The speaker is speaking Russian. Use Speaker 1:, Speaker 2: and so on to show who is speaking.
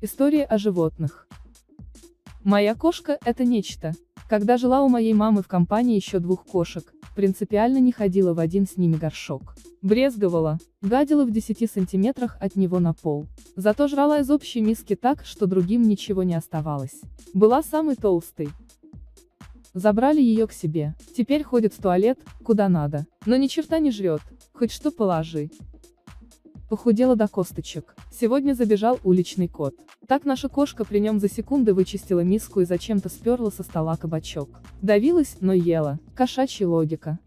Speaker 1: Истории о животных. Моя кошка – это нечто. Когда жила у моей мамы в компании еще 2 кошек, принципиально не ходила в один с ними горшок. Брезговала, гадила в 10 сантиметрах от него на пол. Зато жрала из общей миски так, что другим ничего не оставалось. Была самой толстой. Забрали ее к себе. Теперь ходит в туалет, куда надо. Но ни черта не жрет, хоть что положи. Похудела до косточек. Сегодня забежал уличный кот. Так наша кошка при нем за секунды вычистила миску и зачем-то сперла со стола кабачок. Давилась, но ела. Кошачья логика.